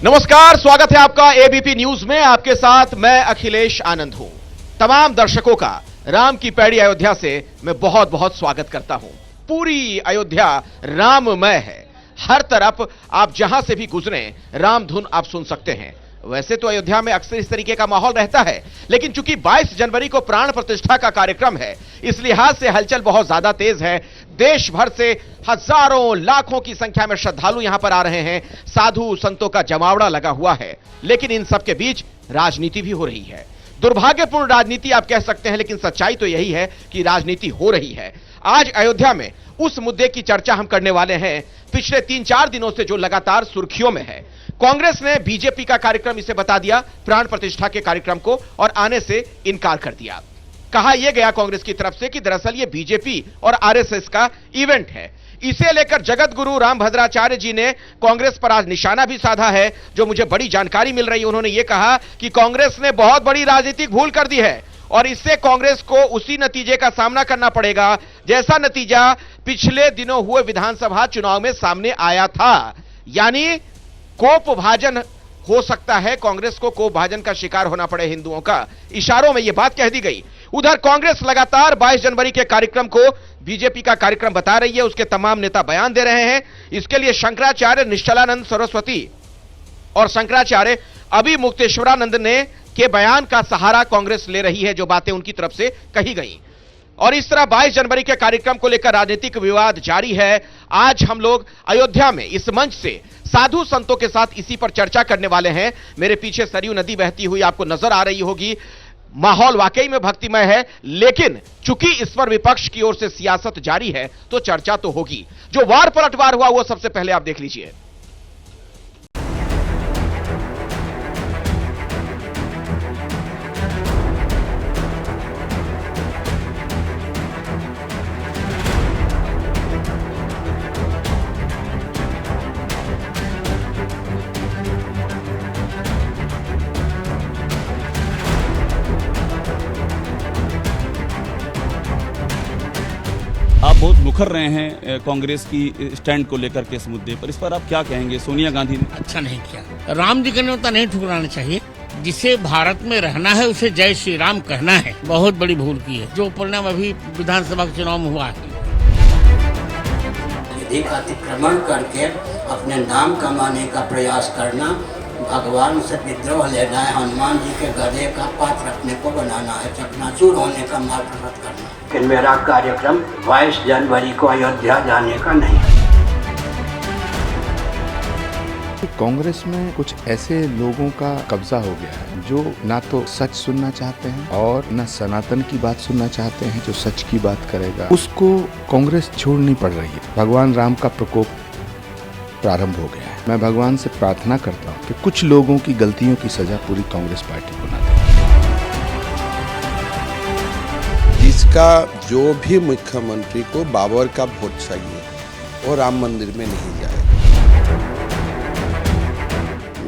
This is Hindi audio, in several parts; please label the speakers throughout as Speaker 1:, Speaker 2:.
Speaker 1: नमस्कार, स्वागत है आपका एबीपी न्यूज में। आपके साथ मैं अखिलेश आनंद हूं। तमाम दर्शकों का राम की पैड़ी अयोध्या से मैं बहुत बहुत स्वागत करता हूं। पूरी अयोध्या राममय है। हर तरफ आप जहां से भी गुजरें राम धुन आप सुन सकते हैं। वैसे तो अयोध्या में अक्सर इस तरीके का माहौल रहता है, लेकिन चूंकि 22 जनवरी को प्राण प्रतिष्ठा का कार्यक्रम है, इस लिहाज से हलचल बहुत ज्यादा तेज है। देश भर से हजारों लाखों की संख्या में श्रद्धालु यहां पर आ रहे हैं। साधु संतों का जमावड़ा लगा हुआ है, लेकिन इन सबके बीच राजनीति भी हो रही है। दुर्भाग्यपूर्ण राजनीति आप कह सकते हैं, लेकिन सच्चाई तो यही है कि राजनीति हो रही है। आज अयोध्या में उस मुद्दे की चर्चा हम करने वाले हैं पिछले 3-4 दिनों से जो लगातार सुर्खियों में है। कांग्रेस ने बीजेपी का कार्यक्रम इसे बता दिया प्राण प्रतिष्ठा के कार्यक्रम को, और आने से इनकार कर दिया। कहा यह गया कांग्रेस की तरफ से कि दरअसल यह बीजेपी और आरएसएस का इवेंट है। इसे लेकर जगत गुरु रामभद्राचार्य जी ने कांग्रेस पर आज निशाना भी साधा है। जो मुझे बड़ी जानकारी मिल रही है, उन्होंने यह कहा कि कांग्रेस ने बहुत बड़ी राजनीतिक भूल कर दी है और इससे कांग्रेस को उसी नतीजे का सामना करना पड़ेगा जैसा नतीजा पिछले दिनों हुए विधानसभा चुनाव में सामने आया था। यानी कोप भाजन हो सकता है, कांग्रेस को कोप भाजन का शिकार होना पड़े हिंदुओं का। इशारों में यह बात कह दी गई। उधर कांग्रेस लगातार 22 जनवरी के कार्यक्रम को बीजेपी का कार्यक्रम बता रही है। उसके तमाम नेता बयान दे रहे हैं। इसके लिए शंकराचार्य निश्चलानंद सरस्वती और शंकराचार्य अभी मुक्तेश्वरानंद ने के बयान का सहारा कांग्रेस ले रही है, जो बातें उनकी तरफ से कही गई। और इस तरह 22 जनवरी के कार्यक्रम को लेकर राजनीतिक विवाद जारी है। आज हम लोग अयोध्या में इस मंच से साधु संतों के साथ इसी पर चर्चा करने वाले हैं। मेरे पीछे सरयू नदी बहती हुई आपको नजर आ रही होगी। माहौल वाकई में भक्तिमय है, लेकिन चूंकि इस पर विपक्ष की ओर से सियासत जारी है तो चर्चा तो होगी। जो वार पलटवार हुआ वो सबसे पहले आप देख लीजिए।
Speaker 2: आप बहुत मुखर रहे हैं कांग्रेस की स्टैंड को लेकर के इस मुद्दे पर, इस पर आप क्या कहेंगे? सोनिया गांधी ने अच्छा नहीं किया।
Speaker 3: राम जी का न्योता नहीं ठुकराना चाहिए। जिसे भारत में रहना है उसे जय श्री राम कहना है। बहुत बड़ी भूल की है जो परिणाम अभी विधानसभा के चुनाव में हुआ है।
Speaker 4: विधि का अतिक्रमण करके अपने नाम कमाने का प्रयास करना, भगवान से विद्रोह लेना है, हनुमान जी के गधे का पात्र अपने को बनाना है, चकनाचूर होने का मार्ग प्रकट करना। लेकिन मेरा कार्यक्रम 22 जनवरी को अयोध्या जाने का नहीं है।
Speaker 5: कांग्रेस में कुछ ऐसे लोगों का कब्जा हो गया है जो ना तो सच सुनना चाहते हैं और ना सनातन की बात सुनना चाहते हैं। जो सच की बात करेगा उसको कांग्रेस छोड़नी पड़ रही है। भगवान राम का प्रकोप प्रारंभ हो गया है। मैं भगवान से प्रार्थना करता हूँ कि कुछ लोगों की गलतियों की सजा पूरी कांग्रेस पार्टी को ना दे।
Speaker 6: जिसका जो भी मुख्यमंत्री को बाबर का वोट चाहिए वो राम मंदिर में नहीं जाएगा।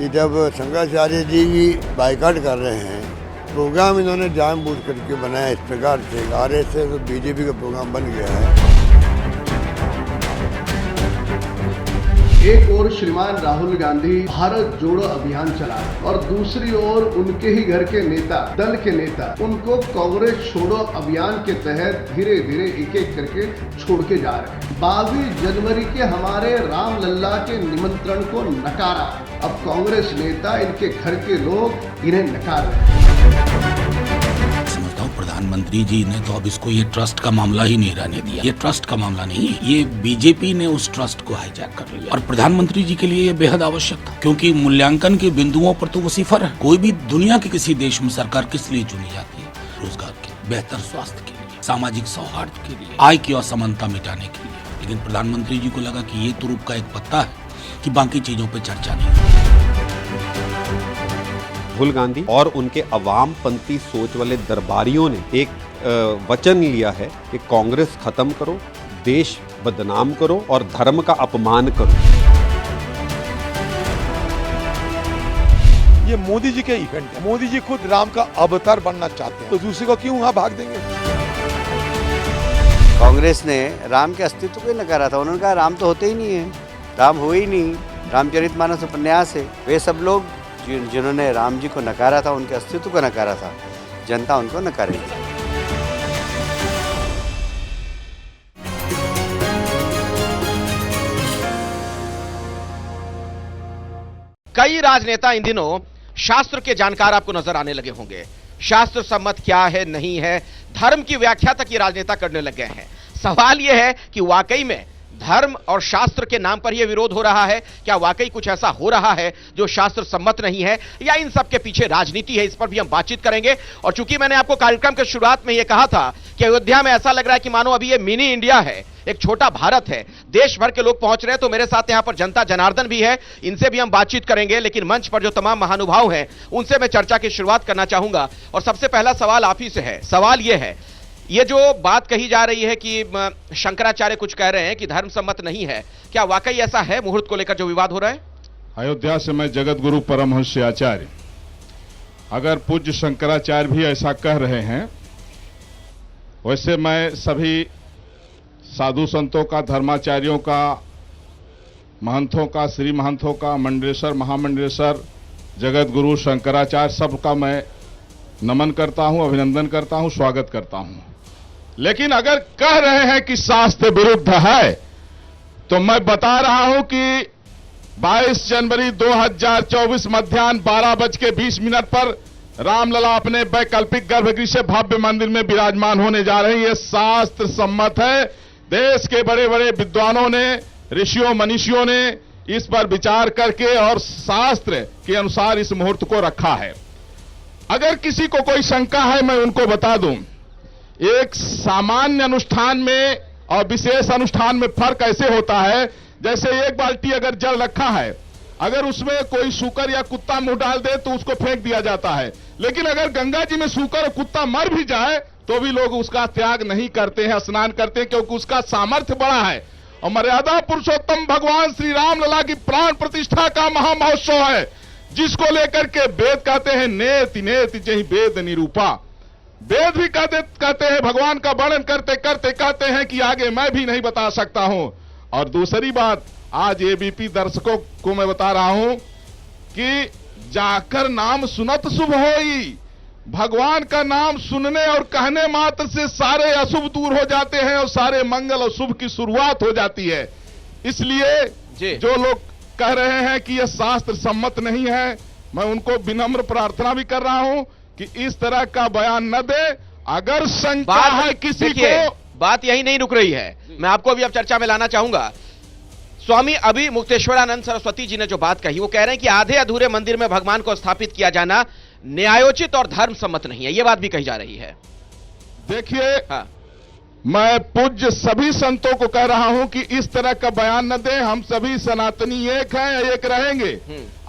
Speaker 7: ये जब शंकराचार्य जी बाइकाट कर रहे हैं, प्रोग्राम इन्होंने जानबूझ करके बनाया इस प्रकार से, आरएसएस और बीजेपी का प्रोग्राम बन गया है।
Speaker 8: एक ओर श्रीमान राहुल गांधी भारत जोड़ो अभियान चला रहे और दूसरी ओर उनके ही घर के नेता, दल के नेता, उनको कांग्रेस छोड़ो अभियान के तहत धीरे धीरे एक एक करके छोड़ के जा रहे हैं। 22 जनवरी के हमारे राम लल्ला के निमंत्रण को नकारा। अब कांग्रेस नेता, इनके घर के लोग इन्हें नकार रहे हैं।
Speaker 9: प्रधानमंत्री जी ने तो अब इसको ये ट्रस्ट का मामला ही नहीं रहने दिया। ये ट्रस्ट का मामला नहीं है, ये बीजेपी ने उस ट्रस्ट को हाईजैक कर लिया। और प्रधानमंत्री जी के लिए ये बेहद आवश्यक था, क्योंकि मूल्यांकन के बिंदुओं पर तो वो सिफर है। कोई भी दुनिया के किसी देश में सरकार किस लिए चुनी जाती है? रोजगार के, बेहतर स्वास्थ्य के लिए, सामाजिक सौहार्द के लिए, आय की असमानता मिटाने के लिए। लेकिन प्रधानमंत्री जी को लगा कि ये तो रूप का एक पत्ता है कि बाकी चीजों पर चर्चा नहीं।
Speaker 10: राहुल गांधी और उनके अवामपंथी सोच वाले दरबारियों ने एक वचन लिया है कि कांग्रेस खत्म करो, देश बदनाम करो और धर्म का अपमान करो।
Speaker 11: ये मोदी जी के इवेंट है। मोदी जी खुद राम का अवतार बनना चाहते हैं, तो दूसरे को क्यों वहां भाग देंगे?
Speaker 12: कांग्रेस ने राम के अस्तित्व को नकारा था। उन्होंने कहा राम तो होते ही नहीं है, राम हुए ही नहीं। रामचरितमानस उपन्यास है, वे सब लोग जिन्होंने राम जी को नकारा था, उनके अस्तित्व को नकारा था, जनता उनको नकारेगी।
Speaker 1: कई राजनेता इन दिनों शास्त्र के जानकार आपको नजर आने लगे होंगे। शास्त्र सम्मत क्या है, नहीं है, धर्म की व्याख्या तक ये राजनेता करने लग गए हैं। सवाल यह है कि वाकई में धर्म और शास्त्र के नाम पर यह विरोध हो रहा है? क्या वाकई कुछ ऐसा हो रहा है जो शास्त्र सम्मत नहीं है, या इन सब के पीछे राजनीति है? इस पर भी हम बातचीत करेंगे। और चूंकि मैंने आपको कार्यक्रम के शुरुआत में यह कहा था कि अयोध्या में ऐसा लग रहा है कि मानो अभी यह मिनी इंडिया है, एक छोटा भारत है, देश भर के लोग पहुंच रहे हैं, तो मेरे साथ यहां पर जनता जनार्दन भी है, इनसे भी हम बातचीत करेंगे। लेकिन मंच पर जो तमाम महानुभाव हैं उनसे मैं चर्चा की शुरुआत करना चाहूंगा। और सबसे पहला सवाल आप ही से है। सवाल यह है, ये जो बात कही जा रही है कि शंकराचार्य कुछ कह रहे हैं कि धर्म सम्मत नहीं है, क्या वाकई ऐसा है? मुहूर्त को लेकर जो विवाद हो रहा है।
Speaker 13: अयोध्या से मैं जगत गुरु परमहंस आचार्य, अगर पूज्य शंकराचार्य भी ऐसा कह रहे हैं, वैसे मैं सभी साधु संतों का, धर्माचार्यों का, महंतों का, श्री महंतों का, मंडलेश्वर, महामंडलेश्वर, जगत गुरु शंकराचार्य, सबका मैं नमन करता हूं, अभिनंदन करता हूं, स्वागत करता हूं। लेकिन अगर कह रहे हैं कि शास्त्र विरुद्ध है, तो मैं बता रहा हूं कि 22 जनवरी 2024 मध्याह्न 12:20 पर रामलला अपने वैकल्पिक गर्भगृह से भव्य मंदिर में विराजमान होने जा रहे हैं। यह शास्त्र सम्मत है। देश के बड़े बड़े विद्वानों ने, ऋषियों मनीषियों ने इस पर विचार करके और शास्त्र के अनुसार इस मुहूर्त को रखा है। अगर किसी को कोई शंका है, मैं उनको बता दूं, एक सामान्य अनुष्ठान में और विशेष अनुष्ठान में फर्क ऐसे होता है, जैसे एक बाल्टी अगर जल रखा है, अगर उसमें कोई सूकर या कुत्ता मुंह डाल दे तो उसको फेंक दिया जाता है। लेकिन अगर गंगा जी में सूकर और कुत्ता मर भी जाए तो भी लोग उसका त्याग नहीं करते हैं, स्नान करते हैं, क्योंकि उसका सामर्थ्य बड़ा है। और मर्यादा पुरुषोत्तम भगवान श्री रामलला की प्राण प्रतिष्ठा का महामहोत्सव है, जिसको लेकर के वेद कहते हैं नेति नेति जही वेद निरूपा। वेद भी कहते हैं, भगवान का वर्णन करते करते कहते हैं कि आगे मैं भी नहीं बता सकता हूं। और दूसरी बात, आज एबीपी दर्शकों को मैं बता रहा हूं कि जाकर नाम सुनत शुभ होई। भगवान का नाम सुनने और कहने मात्र से सारे अशुभ दूर हो जाते हैं और सारे मंगल और शुभ की शुरुआत हो जाती है। इसलिए जो लोग कह रहे हैं कि यह शास्त्र सम्मत नहीं है, मैं उनको विनम्र प्रार्थना भी कर रहा हूं कि इस तरह का बयान न दे। अगर शंका है किसी को,
Speaker 1: बात यही नहीं रुक रही है, मैं आपको भी अब चर्चा में लाना चाहूंगा। स्वामी अभी मुक्तेश्वरानंद सरस्वती जी ने जो बात कही, वो कह रहे हैं कि आधे अधूरे मंदिर में भगवान को स्थापित किया जाना न्यायोचित और धर्म सम्मत नहीं है। यह बात भी कही जा रही है।
Speaker 13: देखिए, मैं पूज्य सभी संतों को कह रहा हूं कि इस तरह का बयान न दें। हम सभी सनातनी एक हैं, एक रहेंगे,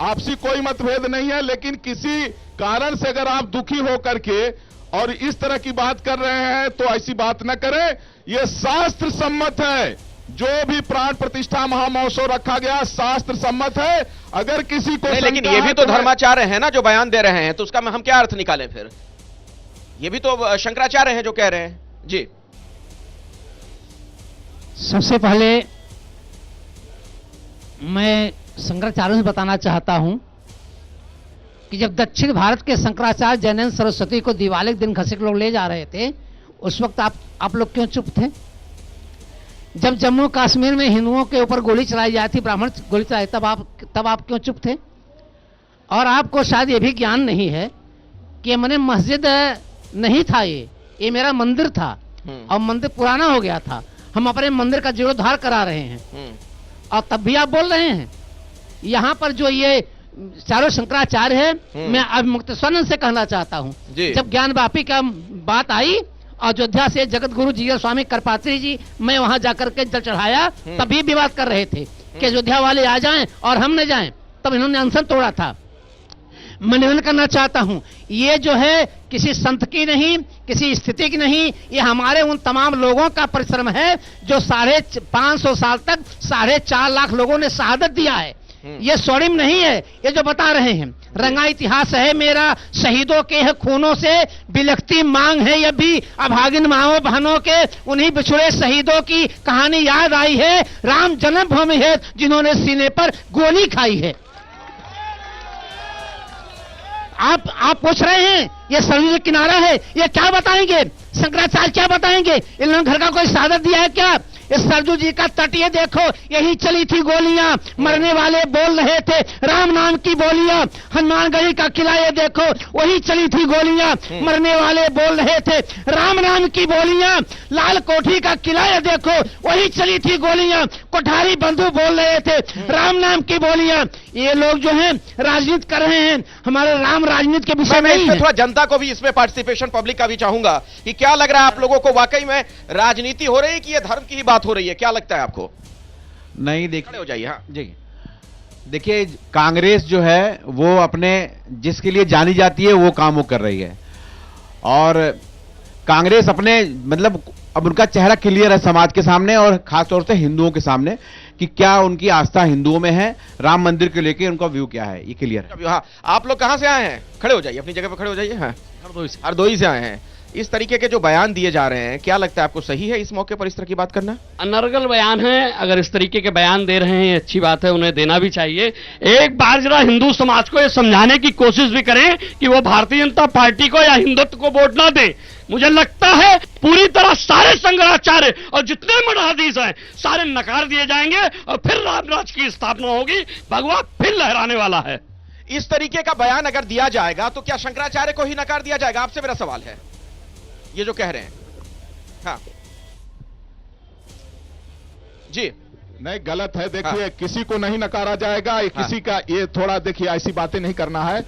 Speaker 13: आपसी कोई मतभेद नहीं है। लेकिन किसी कारण से अगर आप दुखी होकर के और इस तरह की बात कर रहे हैं तो ऐसी बात न करें। यह शास्त्र सम्मत है, जो भी प्राण प्रतिष्ठा महामहोत्सव रखा गया शास्त्र सम्मत है। अगर किसी को
Speaker 1: नहीं, लेकिन ये भी तो धर्माचार्य है ना जो बयान दे रहे हैं, तो उसका हम क्या अर्थ निकालें फिर? ये भी तो शंकराचार्य हैं जो कह रहे हैं। जी,
Speaker 14: सबसे पहले मैं शंकराचार्य से बताना चाहता हूं कि जब दक्षिण भारत के शंकराचार्य जैनानंद सरस्वती को दिवाली के दिन घसीट लोग ले जा रहे थे, उस वक्त आप लोग क्यों चुप थे? जब जम्मू कश्मीर में हिंदुओं के ऊपर गोली चलाई जाती, ब्राह्मण गोली चलाई, तब आप क्यों चुप थे? और आपको शायद ये भी ज्ञान नहीं है कि मैंने मस्जिद नहीं था, ये मेरा मंदिर था और मंदिर पुराना हो गया था। हम अपने मंदिर का जीर्णोद्धार करा रहे हैं और तब भी आप बोल रहे हैं। यहां पर जो ये चारों शंकराचार्य है, मैं अब मुक्तेश्वरानंद से कहना चाहता हूं, जब ज्ञानवापी का बात आई, अयोध्या से जगत गुरु जी स्वामी करपात्री जी, मैं वहां जाकर के जल चढ़ाया, तभी विवाद कर रहे थे कि अयोध्या वाले आ जाएं और हम न जाएं, तब इन्होंने अनशन तोड़ा था। मैं निवेदन करना चाहता हूं, ये जो है किसी संत की नहीं, किसी स्थिति की नहीं, ये हमारे उन तमाम लोगों का परिश्रम है जो 550 साल तक 4.5 लाख लोगों ने शहादत दिया है ये स्वर्णिम नहीं है, ये जो बता रहे हैं रंगा इतिहास है मेरा, शहीदों के है खूनों से बिलखती मांग है, ये भी अभागिन माओ बहनों के उन्हीं बिछुड़े शहीदों की कहानी याद आई है। राम जन्मभूमि है जिन्होंने सीने पर गोली खाई है। आप पूछ रहे हैं ये सरयू किनारा है, ये क्या बताएंगे? शंकराचार्य क्या बताएंगे? इन लोगों ने घर का कोई शहादत दिया है क्या? इस सरजू जी का तट ये देखो, यही चली थी गोलियां, मरने वाले बोल रहे थे राम नाम की बोलियां। हनुमानगढ़ी का किला ये देखो, वही चली थी गोलियां, मरने वाले बोल रहे थे राम नाम की बोलियां। लाल कोठी का किला ये देखो, वही चली थी गोलियां, कोठारी बंधु बोल रहे थे राम नाम की बोलियां। ये लोग जो हैं राजनीति कर रहे हैं, हमारे राम राजनीति के विषय में
Speaker 1: थोड़ा जनता को भी इसमें पार्टिसिपेशन पब्लिक का भी चाहूंगा कि क्या लग रहा है आप लोगों को, वाकई में राजनीति हो रही है कि ये धर्म की ही बात हो रही है? क्या लगता है आपको?
Speaker 15: नहीं,
Speaker 1: खड़े हो जाइए। हाँ
Speaker 15: जी, देखिए कांग्रेस जो है वो अपने जिसके लिए जानी जाती है वो काम वो कर रही है, और कांग्रेस अपने मतलब अब उनका चेहरा क्लियर है समाज के सामने और खासतौर से हिंदुओं के सामने कि क्या उनकी आस्था हिंदुओं में है, राम मंदिर को लेकर उनका व्यू क्या है, ये क्लियर है।
Speaker 1: हाँ, आप लोग कहां से आए हैं? खड़े हो जाइए, अपनी जगह पर खड़े हो जाइए। हाँ, हरदोई से आए हैं। इस तरीके के जो बयान दिए जा रहे हैं, क्या लगता है आपको सही है इस मौके पर इस तरह की बात करना?
Speaker 16: अनर्गल बयान है, अगर इस तरीके के बयान दे रहे हैं अच्छी बात है, उन्हें देना भी चाहिए। एक बार जरा हिंदू समाज को यह समझाने की कोशिश भी करें कि वो भारतीय जनता पार्टी को या हिंदुत्व को वोट ना दे। मुझे लगता है पूरी तरह सारे शंकराचार्य और जितने मठाधीश हैं सारे नकार दिए जाएंगे और फिर रामराज की स्थापना होगी, भगवा फिर लहराने वाला है।
Speaker 1: इस तरीके का बयान अगर दिया जाएगा तो क्या शंकराचार्य को ही नकार दिया जाएगा? आपसे मेरा सवाल है, ये जो कह रहे हैं। हाँ जी,
Speaker 13: नहीं, गलत है। देखिए, किसी को नहीं नकारा जाएगा, किसी का ये थोड़ा देखिए ऐसी बातें नहीं करना है।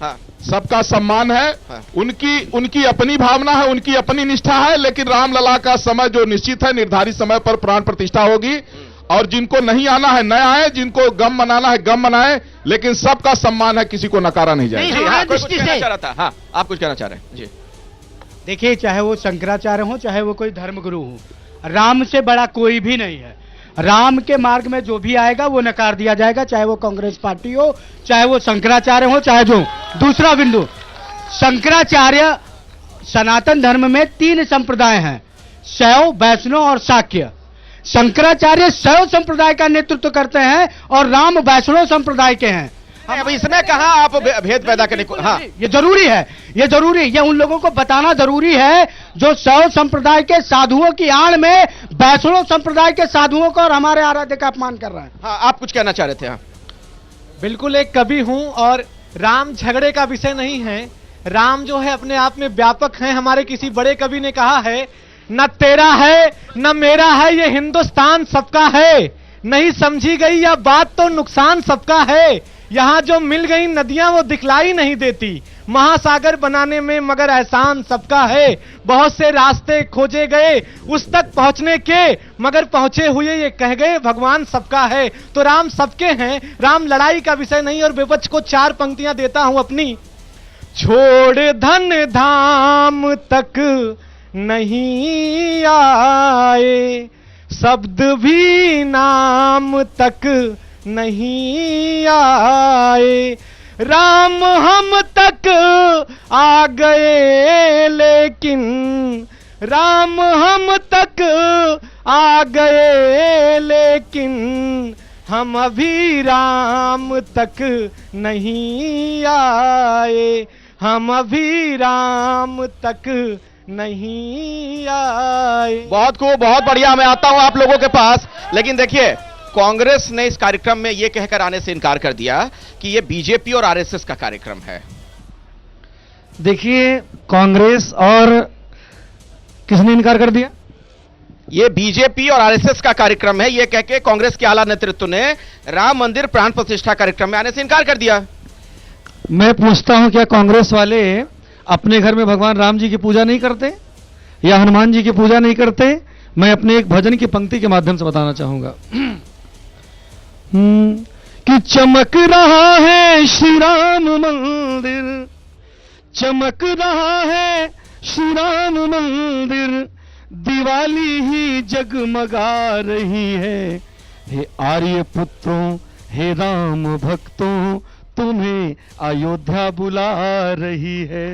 Speaker 13: सबका सम्मान है, उनकी अपनी भावना है, उनकी अपनी निष्ठा है, लेकिन रामलला का समय जो निश्चित है, निर्धारित समय पर प्राण प्रतिष्ठा होगी और जिनको नहीं आना है न आए, जिनको गम मनाना है गम मनाए, लेकिन सबका सम्मान है, किसी को नकारा नहीं जाएगा।
Speaker 1: आप कुछ कहना चाह रहे हैं जी?
Speaker 17: देखिए, चाहे वो शंकराचार्य हो, चाहे वो कोई धर्मगुरु हो, राम से बड़ा कोई भी नहीं है। राम के मार्ग में जो भी आएगा वो नकार दिया जाएगा, चाहे वो कांग्रेस पार्टी हो, चाहे वो शंकराचार्य हो, चाहे जो। दूसरा बिंदु, शंकराचार्य सनातन धर्म में 3 संप्रदाय हैं, शैव, वैष्णव और शाक्य। शंकराचार्य शैव संप्रदाय का नेतृत्व करते हैं और राम वैष्णव संप्रदाय के हैं।
Speaker 1: अब इसमें कहा आप भेद पैदा करने को? हाँ,
Speaker 17: ये जरूरी है, ये जरूरी, ये उन लोगों को बताना जरूरी है जो शैव संप्रदाय के साधुओं की आड़ में वैष्णव संप्रदाय के साधुओं को और हमारे आराध्य का अपमान कर रहे हैं।
Speaker 1: हाँ, आप कुछ कहना चाह रहे थे? हाँ,
Speaker 18: बिल्कुल, एक कवि हूं और राम झगड़े का विषय नहीं है। राम जो है अपने आप में व्यापक है। हमारे किसी बड़े कवि ने कहा है, न तेरा है न मेरा है, ये हिंदुस्तान सबका है। नहीं समझी गई यह बात तो नुकसान सबका है। यहाँ जो मिल गई नदियां वो दिखलाई नहीं देती, महासागर बनाने में मगर एहसान सबका है। बहुत से रास्ते खोजे गए उस तक पहुंचने के, मगर पहुंचे हुए ये कह गए भगवान सबका है। तो राम सबके हैं, राम लड़ाई का विषय नहीं। और विपक्ष को 4 पंक्तियां देता हूं अपनी। छोड़ धन धाम तक नहीं आए, शब्द भी नाम तक नहीं आए। राम हम तक आ गए लेकिन, राम हम तक आ गए लेकिन, हम अभी राम तक नहीं आए, हम अभी राम तक नहीं आए।
Speaker 1: बहुत खूब, बहुत बढ़िया। मैं आता हूं आप लोगों के पास, लेकिन देखिए कांग्रेस ने इस कार्यक्रम में यह कहकर आने से इनकार कर दिया कि यह बीजेपी और आरएसएस का कार्यक्रम है।
Speaker 17: देखिए, कांग्रेस और किसने इनकार कर दिया?
Speaker 1: यह बीजेपी और आरएसएस का कार्यक्रम है, यह कहकर कांग्रेस के आला नेतृत्व ने राम मंदिर प्राण प्रतिष्ठा कार्यक्रम में आने से इनकार कर दिया।
Speaker 17: मैं पूछता हूं, क्या कांग्रेस वाले अपने घर में भगवान राम जी की पूजा नहीं करते या हनुमान जी की पूजा नहीं करते? मैं अपने एक भजन की पंक्ति के माध्यम से बताना चाहूंगा कि चमक रहा है श्री राम मंदिर, चमक रहा है श्री राम मंदिर, दिवाली ही जगमगा रही है। हे आर्य पुत्रों,
Speaker 19: हे राम भक्तों तुम्हें अयोध्या बुला रही है।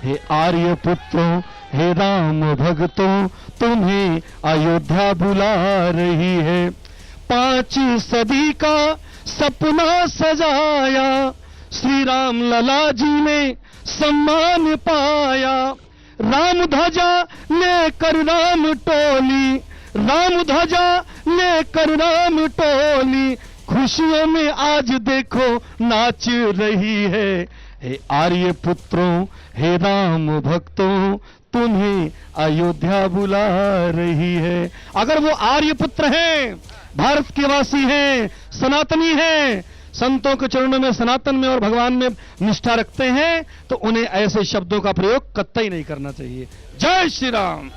Speaker 19: हे आर्य पुत्रों, हे राम भक्तों तुम्हें अयोध्या बुला रही है। 5 सदी का सपना सजाया, श्री राम लला जी ने सम्मान पाया। राम ध्वजा लेकर राम टोली, राम ध्वजा लेकर राम टोली, खुशियों में आज देखो नाच रही है। हे आर्य पुत्रों, हे राम भक्तों तुम्हें अयोध्या बुला रही है। अगर वो आर्य पुत्र हैं, भारत के वासी हैं, सनातनी हैं, संतों के चरणों में, सनातन में और भगवान में निष्ठा रखते हैं, तो उन्हें ऐसे शब्दों का प्रयोग कतई नहीं करना चाहिए। जय श्री राम।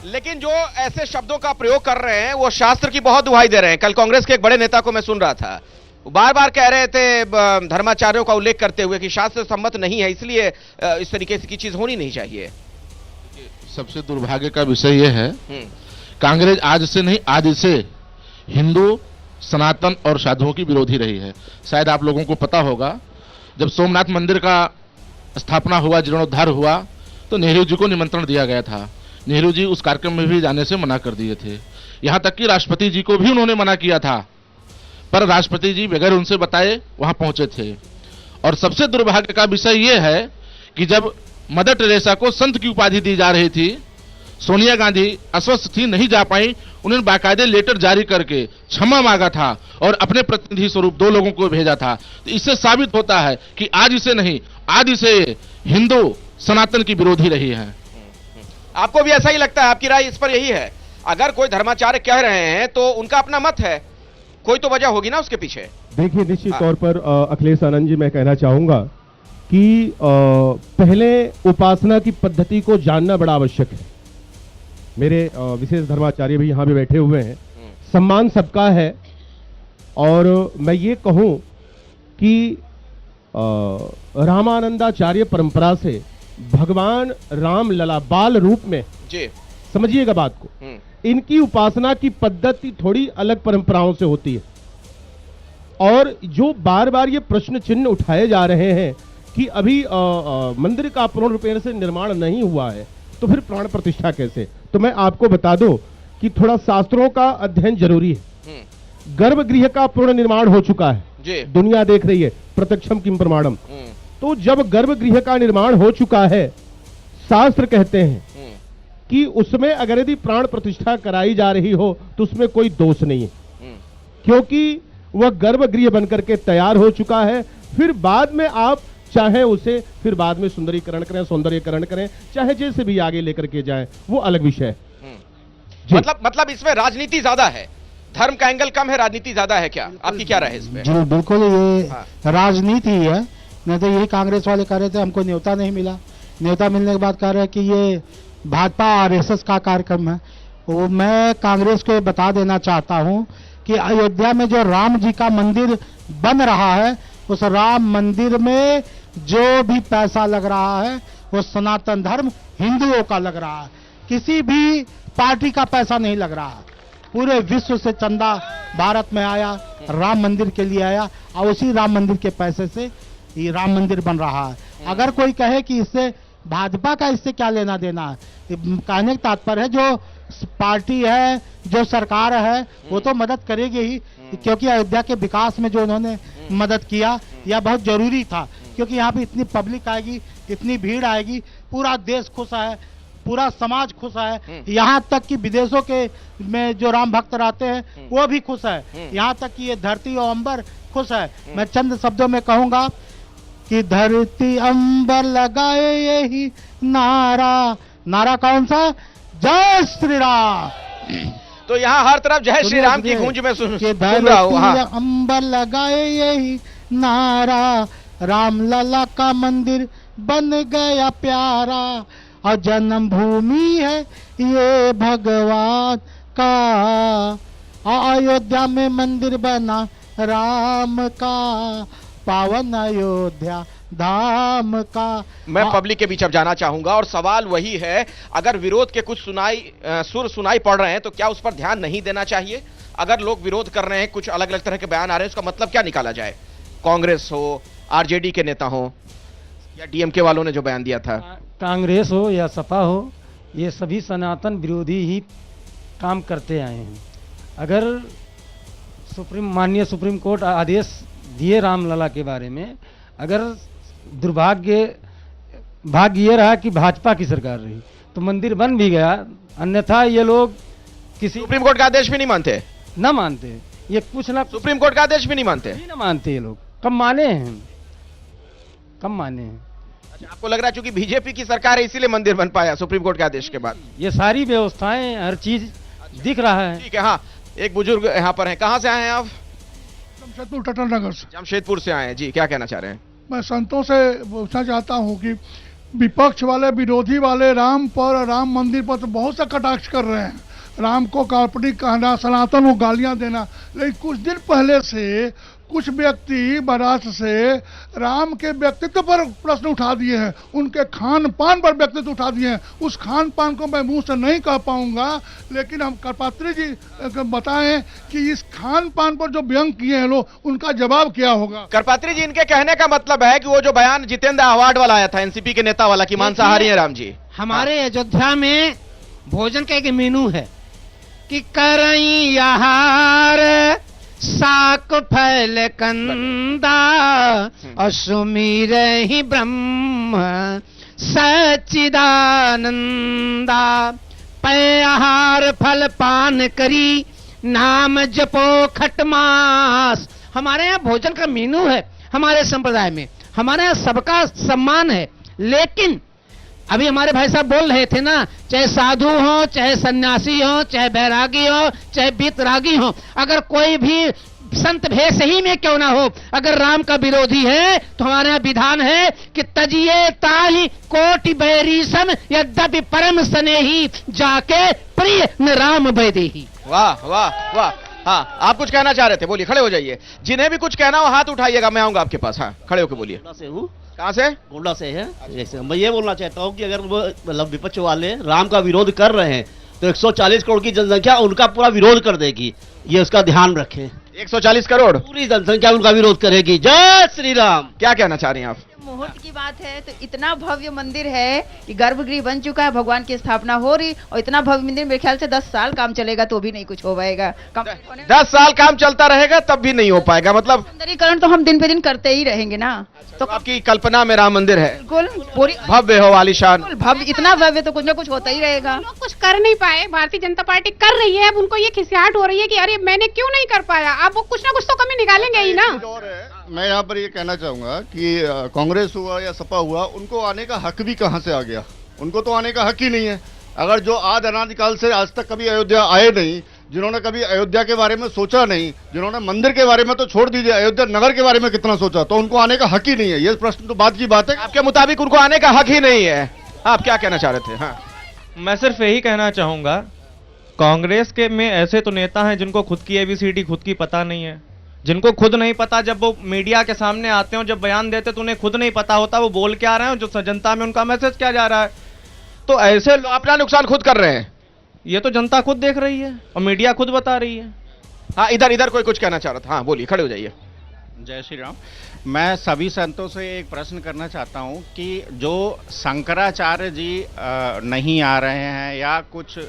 Speaker 1: लेकिन जो ऐसे शब्दों का प्रयोग कर रहे हैं वो शास्त्र की बहुत दुहाई दे रहे हैं। कल कांग्रेस के एक बड़े नेता को मैं सुन रहा था, बार बार कह रहे थे धर्माचार्यों का उल्लेख करते हुए कि शास्त्र सम्मत नहीं है, इसलिए इस तरीके की चीज होनी नहीं चाहिए।
Speaker 20: सबसे दुर्भाग्य का विषय यह है, कांग्रेस आज से नहीं आदि से हिंदू, सनातन और साधुओं की विरोधी रही है। शायद आप लोगों को पता होगा, जब सोमनाथ मंदिर का स्थापना हुआ, जीर्णोद्धार हुआ, तो नेहरू जी को निमंत्रण दिया गया था। नेहरू जी उस कार्यक्रम में भी जाने से मना कर दिए थे। यहां तक कि राष्ट्रपति जी को भी उन्होंने मना किया था, पर राष्ट्रपति जी बगैर उनसे बताए वहां पहुंचे थे। और सबसे दुर्भाग्य का विषय यह है कि जब मदर टेरेसा को संत की उपाधि दी जा रही थी, सोनिया गांधी अस्वस्थ थी, नहीं जा पाई, उन्होंने बाकायदे लेटर जारी करके क्षमा मांगा था और अपने प्रतिनिधि स्वरूप 2 लोगों को भेजा था। तो इससे साबित होता है कि आज से नहीं आदि से हिंदू सनातन की विरोधी रही है।
Speaker 1: आपको भी ऐसा ही लगता है? आपकी राय इस पर यही है? अगर कोई धर्माचार्य कह रहे हैं तो उनका अपना मत है, कोई तो वजह होगी ना उसके पीछे।
Speaker 21: देखिए, निश्चित तौर पर अखिलेश आनंद जी, मैं कहना चाहूंगा कि पहले उपासना की पद्धति को जानना बड़ा आवश्यक है। मेरे विशेष धर्माचार्य भी यहाँ पे बैठे हुए हैं, सम्मान सबका है। और मैं ये कहूँ कि रामानंदाचार्य परंपरा से भगवान राम लला बाल रूप में जी, समझिएगा बात को, इनकी उपासना की पद्धति थोड़ी अलग परंपराओं से होती है। और जो बार बार ये प्रश्न चिन्ह उठाए जा रहे हैं कि अभी मंदिर का पूर्ण रूपेण से निर्माण नहीं हुआ है, तो फिर प्राण प्रतिष्ठा कैसे? तो मैं आपको बता दूं कि थोड़ा शास्त्रों का अध्ययन जरूरी है। गर्भगृह का पूर्ण निर्माण हो चुका है जी, दुनिया देख रही है, प्रत्यक्षम किम प्रमाणम। तो जब गर्भगृह का निर्माण हो चुका है, शास्त्र कहते हैं कि उसमें अगर यदि प्राण प्रतिष्ठा कराई जा रही हो तो उसमें कोई दोष नहीं है, क्योंकि वह गर्भगृह बनकर के तैयार हो चुका है। फिर बाद में आप चाहे उसे फिर बाद में सुंदरीकरण करें, सौंदर्यकरण करें, चाहे जैसे भी आगे लेकर के जाएं, वो अलग विषय है।
Speaker 1: मतलब इसमें राजनीति ज्यादा है, धर्म का एंगल कम है, राजनीति ज्यादा है क्या? आपकी क्या राय है इसमें?
Speaker 22: जी बिल्कुल, ये राजनीति है। नहीं तो यही कांग्रेस वाले कह रहे थे हमको न्योता नहीं मिला, न्योता मिलने के बाद कह रहे हैं कि ये भाजपा आरएसएस का कार्यक्रम है। वो मैं कांग्रेस को बता देना चाहता हूं कि अयोध्या में जो राम जी का मंदिर बन रहा है, उस राम मंदिर में जो भी पैसा लग रहा है वो सनातन धर्म हिंदुओं का लग रहा है, किसी भी पार्टी का पैसा नहीं लग रहा है। पूरे विश्व से चंदा भारत में आया, राम मंदिर के लिए आया, और उसी राम मंदिर के पैसे से ये राम मंदिर बन रहा है। अगर कोई कहे कि इससे भाजपा का इससे क्या लेना देना है, कहने का तात्पर्य है जो पार्टी है, जो सरकार है, वो तो मदद करेगी ही, क्योंकि अयोध्या के विकास में जो उन्होंने मदद किया यह बहुत जरूरी था। क्योंकि यहाँ पे इतनी पब्लिक आएगी, इतनी भीड़ आएगी, पूरा देश खुश है, पूरा समाज खुश है। यहाँ तक कि विदेशों के में जो राम भक्त रहते हैं वो भी खुश है, यहाँ तक कि ये धरती और अंबर खुश है। मैं चंद शब्दों में कहूंगा कि धरती अंबर लगाए यही नारा, नारा कौन सा? जय श्री राम।
Speaker 1: तो यहाँ हर तरफ जय श्री राम की गूंज में सुन रहा हूँ। हाँ।
Speaker 22: अंबर लगाए यही नारा, राम लला का मंदिर बन गया प्यारा, और जन्मभूमि है ये भगवान का, अयोध्या में मंदिर बना राम का, पावन अयोध्या धाम का।
Speaker 1: मैं पब्लिक के बीच अब जाना चाहूंगा और सवाल वही है, अगर विरोध के कुछ सुर सुनाई पड़ रहे हैं तो क्या उस पर ध्यान नहीं देना चाहिए? अगर लोग विरोध कर रहे हैं, कुछ अलग अलग तरह के बयान आ रहे हैं, उसका मतलब क्या निकाला जाए? कांग्रेस हो, आरजेडी के नेता हो या डीएमके वालों ने जो बयान दिया था?
Speaker 2: कांग्रेस हो या सपा हो, ये सभी सनातन विरोधी ही काम करते आए हैं। अगर माननीय सुप्रीम कोर्ट आदेश दिए रामलला के बारे में, अगर भाग्य ये रहा कि भाजपा की सरकार रही तो मंदिर बन भी गया, अन्यथा ये लोग किसी
Speaker 1: सुप्रीम कोर्ट का आदेश भी नहीं मानते?
Speaker 2: ना मानते, ये कुछ ना,
Speaker 1: सुप्रीम कोर्ट का आदेश भी नहीं मानते?
Speaker 2: ना मानते ये लोग। कब माने हैं? कब माने हैं?
Speaker 1: अच्छा, आपको लग रहा है क्योंकि बीजेपी की सरकार है इसीलिए मंदिर बन पाया सुप्रीम कोर्ट के आदेश के बाद?
Speaker 2: ये सारी व्यवस्थाएं, हर चीज दिख रहा है।
Speaker 1: ठीक है। हाँ, एक बुजुर्ग यहाँ पर हैं, कहाँ से आए हैं आप?
Speaker 3: जमशेदपुर टटल नगर से।
Speaker 1: जमशेदपुर से आए हैं जी, क्या कहना चाह रहे हैं?
Speaker 3: मैं संतों से पूछना चाहता हूँ कि विपक्ष वाले, विरोधी वाले राम पर, राम मंदिर पर तो बहुत सा कटाक्ष कर रहे हैं, राम को काल्पनिक कहना, सनातन को गालियां देना, लेकिन कुछ दिन पहले से कुछ व्यक्ति महाराष्ट्र से राम के व्यक्तित्व पर प्रश्न उठा दिए हैं, उनके खान पान पर व्यक्तित्व उठा दिए हैं। उस खान पान को मैं मुंह से नहीं कह पाऊंगा, लेकिन हम करपात्री जी बताएं कि इस खान पान पर जो व्यंग किए हैं लोग, उनका जवाब क्या होगा?
Speaker 1: करपात्री जी, इनके कहने का मतलब है कि वो जो बयान जितेंद्र अवार्ड वाला आया था एनसीपी के नेता वाला कि मांसाहारी है राम जी।
Speaker 14: हमारे अयोध्या में भोजन का एक मेनू है कि करई आहार साक फल कंदा अश्वमीर ही ब्रह्म सच्चिदानंदा, पै आहार फल पान करी नाम जपो खटमास। हमारे यहाँ भोजन का मेनू है, हमारे संप्रदाय में, हमारे यहाँ सबका सम्मान है। लेकिन अभी हमारे भाई साहब बोल रहे थे ना, चाहे साधु हो, चाहे सन्यासी हो, चाहे बैरागी हो, चाहे बीतरागी हो, अगर कोई भी संत भेष ही में क्यों ना हो, अगर राम का विरोधी है तो हमारे यहाँ विधान है कि तजिए ताहि कोटि बैरीसम यद्यपि परम स्नेही जाके प्रिय न राम बैदेही।
Speaker 1: वाह वाह वाह। हाँ, आप कुछ कहना चाह रहे थे, बोलिए, खड़े हो जाइए। जिन्हें भी कुछ कहना हो हाथ उठाइएगा, मैं आऊंगा आपके पास। हाँ, खड़े होकर बोलिए। कहाँ से?
Speaker 23: गोंडा से है। मैं ये बोलना चाहता हूँ कि अगर वो मतलब विपक्ष वाले राम का विरोध कर रहे हैं तो 140 करोड़ की जनसंख्या उनका पूरा विरोध कर देगी, ये उसका ध्यान रखें।
Speaker 1: 140 करोड़
Speaker 23: पूरी जनसंख्या उनका विरोध करेगी। जय श्री राम।
Speaker 1: क्या कहना चाह रही हैं आप?
Speaker 24: मुहूर्त की बात है तो इतना भव्य मंदिर है कि गर्भगृह बन चुका है, भगवान की स्थापना हो रही, और इतना भव्य मंदिर मेरे ख्याल से 10 साल काम चलेगा तो भी नहीं कुछ हो पाएगा।
Speaker 1: 10 साल काम चलता रहेगा तब भी नहीं हो पाएगा, मतलब
Speaker 24: सुंदरीकरण तो हम दिन पे दिन करते ही रहेंगे ना।
Speaker 1: तो आपकी कल्पना में राम मंदिर है,
Speaker 24: बिल्कुल पूरी
Speaker 1: भव्य हो, आलीशान,
Speaker 24: भव्य, इतना भव्य तो कुछ ना कुछ होता ही रहेगा।
Speaker 25: लोग कुछ कर नहीं पाए, भारतीय जनता पार्टी कर रही है, अब उनको ये खिसियाहट हो रही है कि अरे मैंने क्यों नहीं कर पाया। अब वो कुछ ना कुछ तो कमी निकालेंगे ही ना।
Speaker 26: मैं यहाँ पर ये कहना चाहूंगा कि कांग्रेस हुआ या सपा हुआ, उनको आने का हक भी कहाँ से आ गया? उनको तो आने का हक ही नहीं है। अगर जो आद अनादिकाल से आज तक कभी अयोध्या आए नहीं, जिन्होंने कभी अयोध्या के बारे में सोचा नहीं, जिन्होंने मंदिर के बारे में तो छोड़ दीजिए, अयोध्या नगर के बारे में कितना सोचा, तो उनको आने का हक ही नहीं है। ये प्रश्न तो बात की बात है।
Speaker 1: आपके मुताबिक उनको आने का हक ही नहीं है। आप क्या कहना चाह रहे थे? हाँ,
Speaker 27: मैं सिर्फ यही कहना चाहूंगा, कांग्रेस के में ऐसे तो नेता हैं जिनको खुद की एबीसीडी खुद की पता नहीं है, जिनको खुद नहीं पता, जब वो मीडिया के सामने आते हो, जब बयान देते तो उन्हें खुद नहीं पता होता वो बोल क्या रहे हैं, जो जनता में उनका मैसेज क्या जा रहा है। तो ऐसे लोग
Speaker 1: अपना नुकसान खुद कर रहे हैं।
Speaker 27: ये तो जनता खुद देख रही है और मीडिया खुद बता रही है।
Speaker 1: हाँ, इधर कोई कुछ कहना चाह रहा था। हाँ, बोलिए, खड़े हो जाइए।
Speaker 28: जय श्री राम। मैं सभी संतों से एक प्रश्न करना चाहता हूं कि जो शंकराचार्य जी नहीं आ रहे हैं या कुछ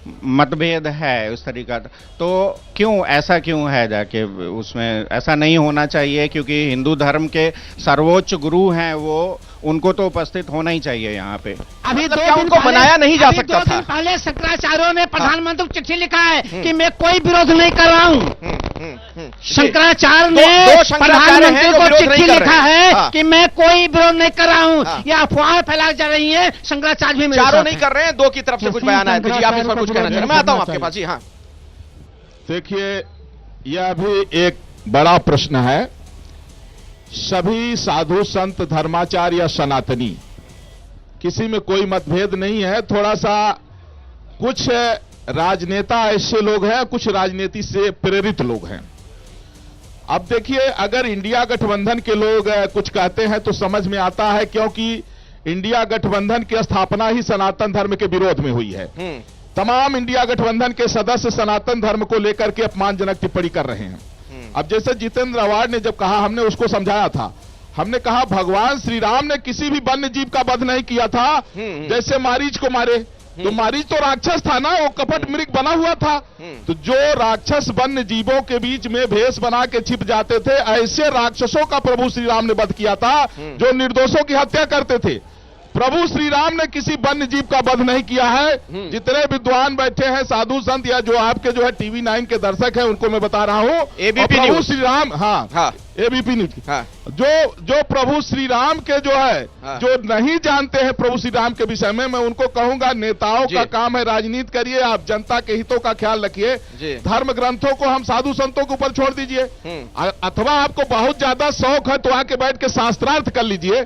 Speaker 28: मतभेद है उस तरीका, तो ऐसा क्यों है? जाके उसमें ऐसा नहीं होना चाहिए, क्योंकि हिंदू धर्म के सर्वोच्च गुरु हैं वो, उनको तो उपस्थित होना ही चाहिए यहाँ पे।
Speaker 14: अभी
Speaker 1: मतलब क्या उनको मनाया नहीं जा सकता था?
Speaker 14: 2 दिन पहले शंकराचार्यों ने प्रधानमंत्री को चिट्ठी लिखा है कि मैं कोई विरोध नहीं कर रहा हूँ। शंकराचार्य ने प्रधानमंत्री को चिट्ठी लिखा है कि मैं कोई विरोध नहीं कर रहा हूँ। यह अफवाह फैलाई जा रही है। शंकराचार्य भी
Speaker 1: चारों नहीं कर रहे हैं, 2 की तरफ से कुछ बयान आए थे। जी, आप इस पर कुछ कहना चाह रहे हैं? मैं आता हूँ आपके पास। जी हाँ,
Speaker 13: देखिए, यह भी एक बड़ा प्रश्न है। सभी साधु संत धर्माचार्य या सनातनी, किसी में कोई मतभेद नहीं है। थोड़ा सा कुछ राजनेता ऐसे लोग हैं, कुछ राजनीति से प्रेरित लोग हैं। अब देखिए, अगर इंडिया गठबंधन के लोग कुछ कहते हैं तो समझ में आता है, क्योंकि इंडिया गठबंधन की स्थापना ही सनातन धर्म के विरोध में हुई है। तमाम इंडिया गठबंधन के सदस्य सनातन धर्म को लेकर के अपमानजनक टिप्पणी कर रहे हैं। अब जैसे जितेंद्र आवाड ने जब कहा, हमने उसको समझाया था, हमने कहा भगवान श्री राम ने किसी भी वन्य जीव का वध नहीं किया था। जैसे मारीच को मारे, तो मारीच तो राक्षस था ना, वो कपट मृग बना हुआ था। तो जो राक्षस वन्य जीवों के बीच में भेष बना के छिप जाते थे, ऐसे राक्षसों का प्रभु श्री राम ने वध किया था जो निर्दोषों की हत्या करते थे। प्रभु श्री राम ने किसी वन्य जीव का वध नहीं किया है। जितने विद्वान बैठे हैं, साधु संत या जो आपके जो है टीवी 9 के दर्शक हैं, उनको मैं बता रहा हूं,
Speaker 1: एबीपी
Speaker 13: प्रभु
Speaker 1: न्यूज।
Speaker 13: श्री राम, हाँ एबीपी न्यूज, जो प्रभु श्री राम के जो है, जो नहीं जानते हैं प्रभु श्री राम के विषय में, मैं उनको कहूंगा नेताओं का काम है राजनीति करिए, आप जनता के हितों का ख्याल रखिए। धर्म ग्रंथों को हम साधु संतों के ऊपर छोड़ दीजिए, अथवा आपको बहुत ज्यादा शौक है तो आके बैठ के शास्त्रार्थ कर लीजिए।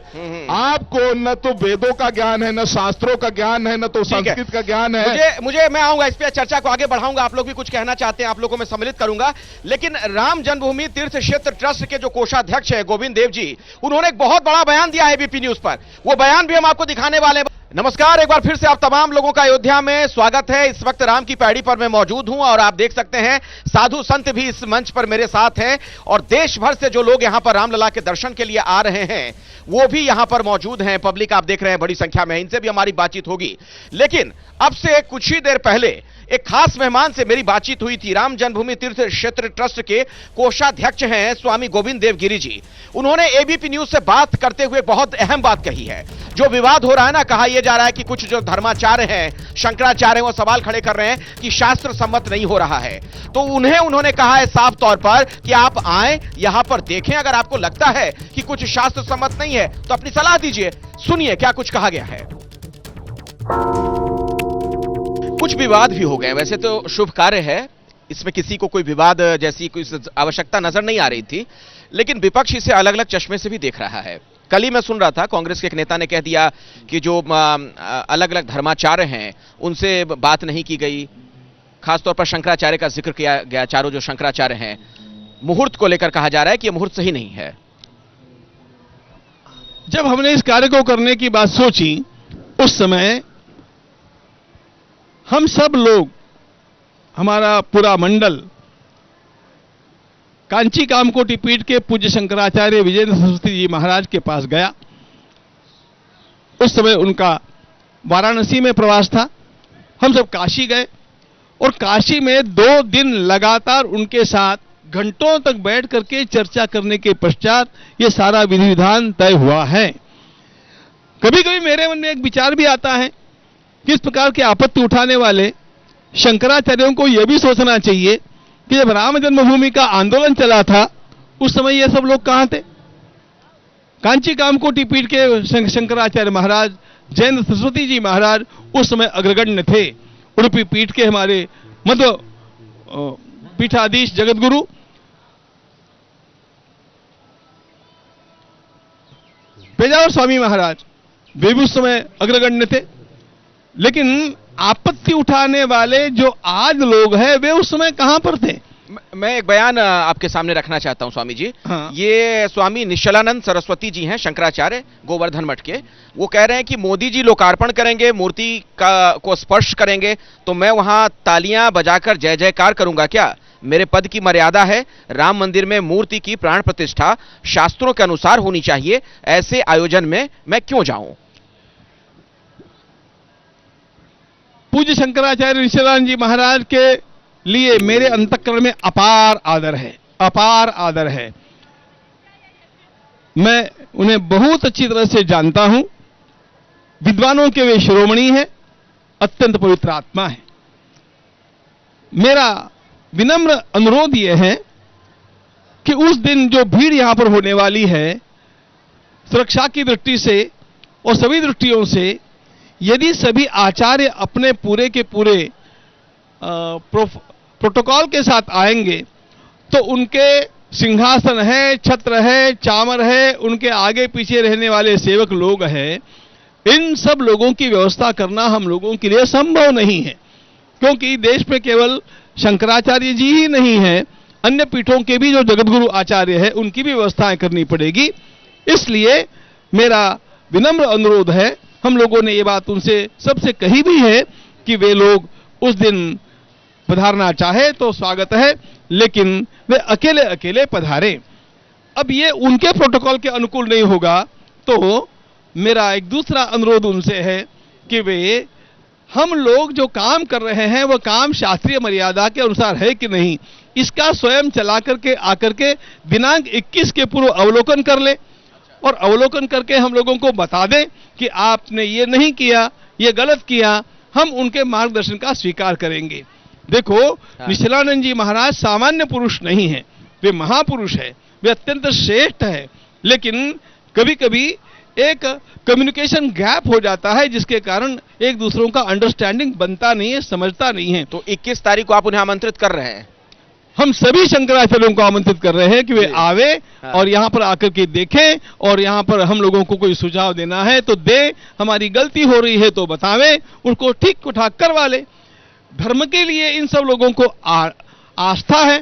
Speaker 13: आपको न तो वेदों का ज्ञान है, न शास्त्रों का ज्ञान है, न तो संस्कृत का ज्ञान है।
Speaker 1: मुझे मैं आऊंगा इस पे, चर्चा को आगे बढ़ाऊंगा। आप लोग भी कुछ कहना चाहते हैं, आप लोगों को मैं सम्मिलित करूंगा। लेकिन राम जन्मभूमि तीर्थ क्षेत्र ट्रस्ट के जो कोषाध्यक्ष है गोविंद देव जी, उन्होंने एक बहुत बड़ा बयान दिया है एबीपी न्यूज पर। वो बयान भी हम आपको दिखाने वाले हैं। नमस्कार, एक बार फिर से आप तमाम लोगों का अयोध्या में स्वागत है। इस वक्त राम की पैड़ी पर मैं मौजूद हूं और आप देख सकते हैं साधु संत भी इस मंच पर मेरे साथ हैं और देश भर से जो लोग यहां पर रामलला के दर्शन के लिए आ रहे हैं वो भी यहां पर मौजूद हैं। पब्लिक आप देख रहे हैं बड़ी संख्या में, इनसे भी हमारी बातचीत होगी। लेकिन अब से कुछ ही देर पहले एक खास मेहमान से मेरी बातचीत हुई थी। राम जन्मभूमि तीर्थ क्षेत्र ट्रस्ट के कोषाध्यक्ष हैं स्वामी गोविंद देव गिरी जी। उन्होंने एबीपी न्यूज से बात करते हुए बहुत अहम बात कही है। जो विवाद हो रहा है ना, कहा यह जा रहा है कि कुछ जो धर्माचार्य हैं, शंकराचार्य, वो सवाल खड़े कर रहे हैं कि शास्त्र सम्मत नहीं हो रहा है। तो उन्होंने कहा है साफ तौर पर कि आप आए यहां पर देखें, अगर आपको लगता है कि कुछ शास्त्र सम्मत नहीं है तो अपनी सलाह दीजिए। सुनिए क्या कुछ कहा गया है। कुछ विवाद भी हो गए, वैसे तो शुभ कार्य है, इसमें किसी को कोई विवाद जैसी कोई आवश्यकता नजर नहीं आ रही थी, लेकिन विपक्ष इसे अलग अलग चश्मे से भी देख रहा है। कल ही मैं सुन रहा था कांग्रेस के एक नेता ने कह दिया कि जो अलग अलग धर्माचार्य हैं उनसे बात नहीं की गई, खासतौर पर शंकराचार्य का जिक्र किया गया। चारों जो शंकराचार्य हैं, मुहूर्त को लेकर कहा जा रहा है कि यह मुहूर्त सही नहीं है।
Speaker 4: जब हमने इस कार्य को करने की बात सोची, उस समय हम सब लोग, हमारा पूरा मंडल कांची कामकोटि पीठ के पूज्य शंकराचार्य विजेंद्र सरस्वती जी महाराज के पास गया। उस समय उनका वाराणसी में प्रवास था। हम सब काशी गए और काशी में 2 दिन लगातार उनके साथ घंटों तक बैठ करके चर्चा करने के पश्चात ये सारा विधि विधान तय हुआ है। कभी कभी मेरे मन में एक विचार भी आता है कि इस प्रकार के आपत्ति उठाने वाले शंकराचार्यों को यह भी सोचना चाहिए कि जब राम जन्मभूमि का आंदोलन चला था उस समय ये सब लोग कहां थे। कांची कामकोटि पीठ के शंकराचार्य महाराज, जयेंद्र सरस्वती जी महाराज उस समय अग्रगण्य थे। उडुपी पीठ के हमारे मध्य पीठाधीश जगतगुरु पेजावर स्वामी महाराज वे भी उस समय अग्रगण्य थे। लेकिन आपत्ति उठाने वाले जो आज लोग हैं वे उस समय कहां पर थे।
Speaker 1: मैं एक बयान आपके सामने रखना चाहता हूं स्वामी जी। ये स्वामी निश्चलानंद सरस्वती जी हैं, शंकराचार्य, गोवर्धन मठ के। वो कह रहे हैं कि मोदी जी लोकार्पण करेंगे, मूर्ति को स्पर्श करेंगे तो मैं वहां तालियां बजाकर जय जयकार करूंगा क्या? मेरे पद की मर्यादा है। राम मंदिर में मूर्ति की प्राण प्रतिष्ठा शास्त्रों के अनुसार होनी चाहिए, ऐसे आयोजन में मैं क्यों जाऊं?
Speaker 4: पूज्य शंकराचार्य निश्चलानंद जी महाराज के लिए मेरे अंतःकरण में अपार आदर है, अपार आदर है। मैं उन्हें बहुत अच्छी तरह से जानता हूं। विद्वानों के वे शिरोमणि हैं, अत्यंत पवित्र आत्मा है। मेरा विनम्र अनुरोध यह है कि उस दिन जो भीड़ यहां पर होने वाली है, सुरक्षा की दृष्टि से और सभी दृष्टियों से, यदि सभी आचार्य अपने पूरे के पूरे प्रोटोकॉल के साथ आएंगे तो उनके सिंहासन है, छत्र है, चामर है, उनके आगे पीछे रहने वाले सेवक लोग हैं, इन सब लोगों की व्यवस्था करना हम लोगों के लिए संभव नहीं है। क्योंकि देश में केवल शंकराचार्य जी ही नहीं है, अन्य पीठों के भी जो जगतगुरु आचार्य है उनकी भी व्यवस्थाएं करनी पड़ेगी। इसलिए मेरा विनम्र अनुरोध है, हम लोगों ने ये बात उनसे सबसे कही भी है कि वे लोग उस दिन पधारना चाहे तो स्वागत है, लेकिन वे अकेले अकेले पधारें। अब ये उनके प्रोटोकॉल के अनुकूल नहीं होगा तो मेरा एक दूसरा अनुरोध उनसे है कि वे हम लोग जो काम कर रहे हैं वह काम शास्त्रीय मर्यादा के अनुसार है कि नहीं, इसका स्वयं चला करके आकर के दिनांक 21 के पूर्व अवलोकन कर ले और अवलोकन करके हम लोगों को बता दें कि आपने ये नहीं किया, ये गलत किया, हम उनके मार्गदर्शन का स्वीकार करेंगे। देखो, निश्चलानंद जी महाराज सामान्य पुरुष नहीं है, वे महापुरुष है, वे अत्यंत श्रेष्ठ है, लेकिन कभी कभी एक कम्युनिकेशन गैप हो जाता है जिसके कारण एक दूसरों का अंडरस्टैंडिंग बनता नहीं है, समझता नहीं है।
Speaker 1: तो 21 तारीख को आप उन्हें आमंत्रित कर रहे हैं?
Speaker 4: हम सभी शंकराचार्यों को आमंत्रित कर रहे हैं कि वे आवे और यहाँ पर आकर के देखें, और यहाँ पर हम लोगों को कोई सुझाव देना है तो दे, हमारी गलती हो रही है तो बतावें, उसको ठीक उठा करवा ले। धर्म के लिए इन सब लोगों को आस्था है,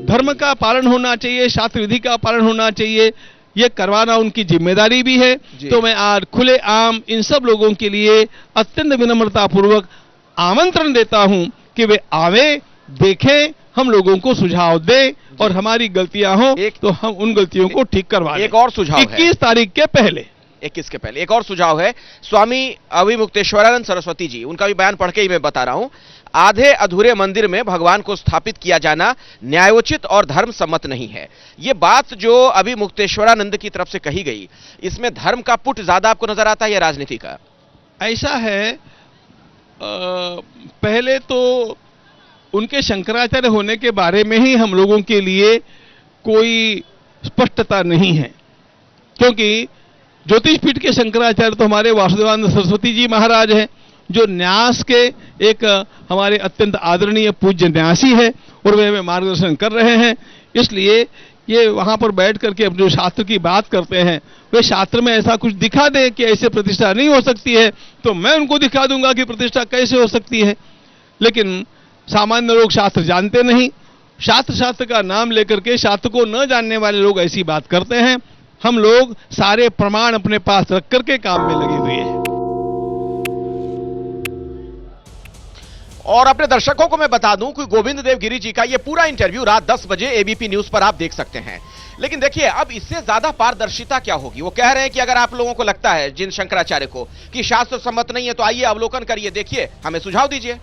Speaker 4: धर्म का पालन होना चाहिए, शास्त्र विधि का पालन होना चाहिए, ये करवाना उनकी जिम्मेदारी भी है। तो मैं आज खुले आम इन सब लोगों के लिए अत्यंत विनम्रता पूर्वक आमंत्रण देता हूं कि वे आवे, देखें, हम लोगों को सुझाव दें और हमारी गलतियां हो तो हम उन गलतियों को ठीक करवा दें।
Speaker 1: एक और सुझाव है
Speaker 4: 21 तारीख के पहले,
Speaker 1: 21 के पहले एक और सुझाव है। स्वामी अभिमुक्तेश्वरानंद सरस्वती जी, उनका भी बयान पढ़ के ही मैं बता रहा हूं। आधे अधूरे मंदिर में भगवान को स्थापित किया जाना न्यायोचित और धर्म सम्मत नहीं है। ये बात जो अभिमुक्तेश्वरानंद की तरफ से कही गई, इसमें धर्म का पुट ज्यादा आपको नजर आता है या राजनीति का?
Speaker 4: ऐसा है, पहले तो उनके शंकराचार्य होने के बारे में ही हम लोगों के लिए कोई स्पष्टता नहीं है, क्योंकि ज्योतिष पीठ के शंकराचार्य तो हमारे वासुदेवानंद सरस्वती जी महाराज हैं, जो न्यास के एक हमारे अत्यंत आदरणीय पूज्य न्यासी है और वे हमें मार्गदर्शन कर रहे हैं। इसलिए ये वहां पर बैठ करके अपने शास्त्र की बात करते हैं, वे शास्त्र में ऐसा कुछ दिखा दें कि ऐसे प्रतिष्ठा नहीं हो सकती है तो मैं उनको दिखा दूंगा कि प्रतिष्ठा कैसे हो सकती है। लेकिन सामान्य लोग शास्त्र जानते नहीं, शास्त्र का नाम लेकर के शास्त्र को न जानने वाले लोग ऐसी बात करते हैं। हम लोग सारे प्रमाण अपने पास रख करके काम में लगे हुए हैं।
Speaker 1: और अपने दर्शकों को मैं बता दूं कि गोविंद देव गिरी जी का यह पूरा इंटरव्यू रात 10 बजे एबीपी न्यूज पर आप देख सकते हैं। लेकिन देखिए, अब इससे ज्यादा पारदर्शिता क्या होगी? वो कह रहे हैं कि अगर आप लोगों को लगता है, जिन शंकराचार्य को, कि शास्त्र सम्मत नहीं है तो आइए अवलोकन करिए, देखिए, हमें सुझाव दीजिए।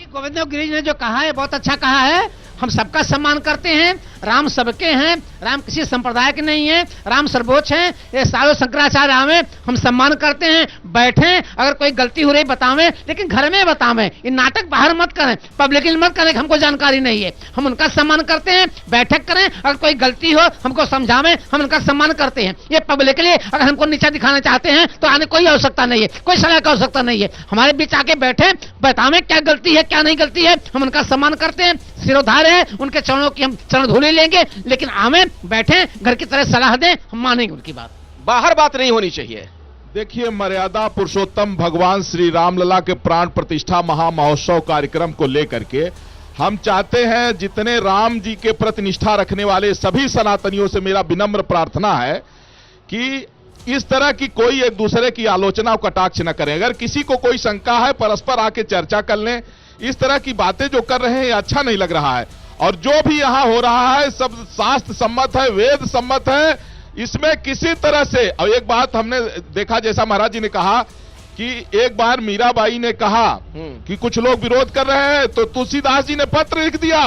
Speaker 14: गोविंद देव गिरी ने जो कहा है बहुत अच्छा कहा है। हम सबका सम्मान करते हैं, राम सबके हैं, राम किसी संप्रदाय के नहीं है, राम सर्वोच्च हैं। ये सारे शंकराचार्य आवे, हम सम्मान करते हैं, बैठें, अगर कोई गलती हो रही बतावें, लेकिन घर में बतावें, ये नाटक बाहर मत करें, पब्लिक मत करें कि हमको जानकारी नहीं है। हम उनका सम्मान करते हैं, बैठक करें, अगर कोई गलती हो हमको समझावें, हम उनका सम्मान करते हैं। ये पब्लिक लिए अगर हमको नीचा दिखाना चाहते हैं तो आने कोई आवश्यकता नहीं है, कोई सलाह की आवश्यकता नहीं है। हमारे बीच आके बैठे, बतावें क्या गलती है क्या नहीं गलती है, हम उनका सम्मान करते हैं, सिरोधार्य है, उनके चरणों की हम चरण धुले लेंगे, लेकिन आवे, बैठे, घर की तरह सलाह दें, हम मानेंगे उनकी बात।
Speaker 1: बाहर बात नहीं होनी चाहिए।
Speaker 13: देखिए, मर्यादा पुरुषोत्तम भगवान श्री रामलला के प्राण प्रतिष्ठा महामहोत्सव कार्यक्रम को लेकर के हम चाहते हैं, जितने राम जी के प्रति निष्ठा रखने वाले सभी सनातनियों से मेरा विनम्र प्रार्थना है कि इस तरह की कोई एक दूसरे की आलोचना और कटाक्ष न करें। अगर किसी को कोई शंका है, परस्पर आके चर्चा कर लें। इस तरह की बातें जो कर रहे हैं ये अच्छा नहीं लग रहा है, और जो भी यहां हो रहा है सब शास्त्र सम्मत है, वेद सम्मत है। इसमें किसी तरह से, और एक बात हमने देखा, जैसा महाराज जी ने कहा कि एक बार मीराबाई ने कहा कि कुछ लोग विरोध कर रहे हैं, तो तुलसीदास जी ने पत्र लिख दिया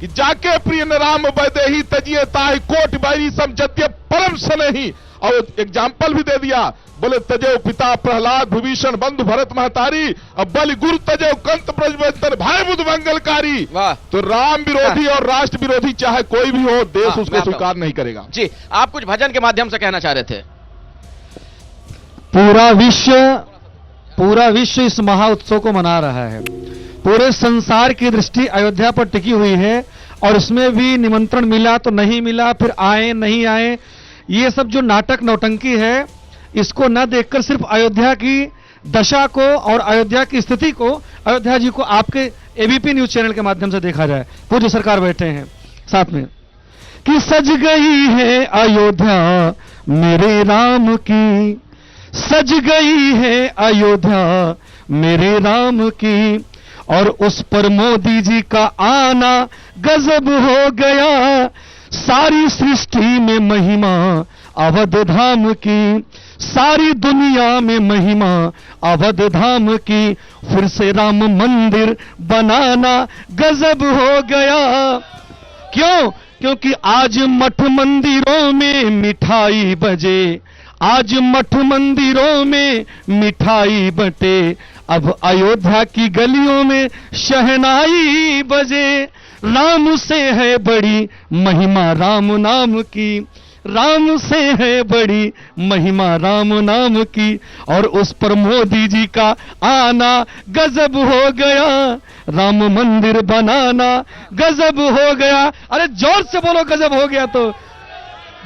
Speaker 13: कि जाके प्रिय राम वैदेही तजिए ताहि कोट बैरी समझत्य परम सनेही, और एग्जाम्पल भी दे दिया, बोले तजेव पिता प्रहलाद विभीषण बंधु भरत महतारी, अब बलि गुरु तजेव कंत ब्रजवंतर भाई बुध मंगलकारी। तो राम विरोधी और राष्ट्र विरोधी चाहे कोई भी हो, देश उसको स्वीकार नहीं करेगा।
Speaker 1: जी, आप कुछ भजन के माध्यम से कहना चाह रहे थे।
Speaker 5: पूरा विश्व इस महाउत्सव को मना रहा है, पूरे संसार की दृष्टि अयोध्या पर टिकी हुई है, और उसमें भी निमंत्रण मिला तो नहीं मिला, फिर आए नहीं आए, ये सब जो नाटक नौटंकी है, इसको न देखकर सिर्फ अयोध्या की दशा को और अयोध्या की स्थिति को, अयोध्या जी को आपके एबीपी न्यूज चैनल के माध्यम से देखा जाए। पूज्य सरकार बैठे हैं,
Speaker 19: साथ में कि सज गई है अयोध्या मेरे राम की, सज गई है अयोध्या मेरे राम की, और उस पर मोदी जी का आना गजब हो गया। सारी सृष्टि में महिमा अवध धाम की, सारी दुनिया में महिमा अवध धाम की, फिर से राम मंदिर बनाना गजब हो गया। क्यों? क्योंकि आज मठ मंदिरों में मिठाई बजे, आज मठ मंदिरों में मिठाई बटे, अब अयोध्या की गलियों में शहनाई बजे। राम से है बड़ी महिमा राम नाम की, राम से है बड़ी महिमा राम नाम की, और उस पर मोदी जी का आना गजब हो गया। राम मंदिर बनाना गजब हो गया। अरे जोर से बोलो गजब हो गया तो।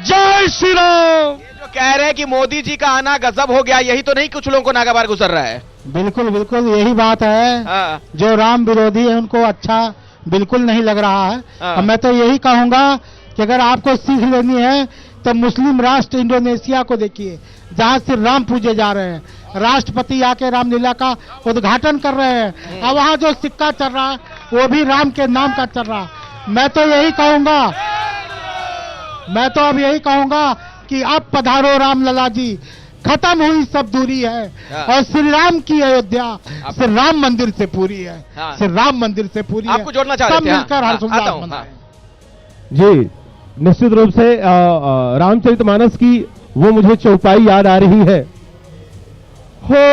Speaker 19: जय श्री राम।
Speaker 1: जो कह रहे हैं कि मोदी जी का आना गजब हो गया, यही तो नहीं कुछ लोगों को नागाबार गुजर रहा है।
Speaker 22: बिल्कुल बिल्कुल यही बात है। जो राम विरोधी है उनको अच्छा बिल्कुल नहीं लग रहा है। अब मैं तो यही कहूंगा कि अगर आपको सीख लेनी है तो मुस्लिम राष्ट्र इंडोनेशिया को देखिए, जहां से राम पूजे जा रहे हैं, राष्ट्रपति आके रामलीला का उद्घाटन कर रहे हैं, और वहां जो सिक्का चल रहा है वो भी राम के नाम का चल रहा है। मैं तो यही कहूंगा, मैं तो अब यही कहूंगा कि अब पधारो रामलला जी, खत्म हुई सब दूरी है, और श्री राम की अयोध्या श्री राम मंदिर से पूरी है, श्री राम मंदिर से पूरी है।
Speaker 1: आपको जोड़ना चाह रहे थे,
Speaker 22: सब मिलकर हर्षोल्लास मनाएं।
Speaker 21: जी निश्चित रूप से रामचरितमानस की वो मुझे चौपाई याद आ रही है। हो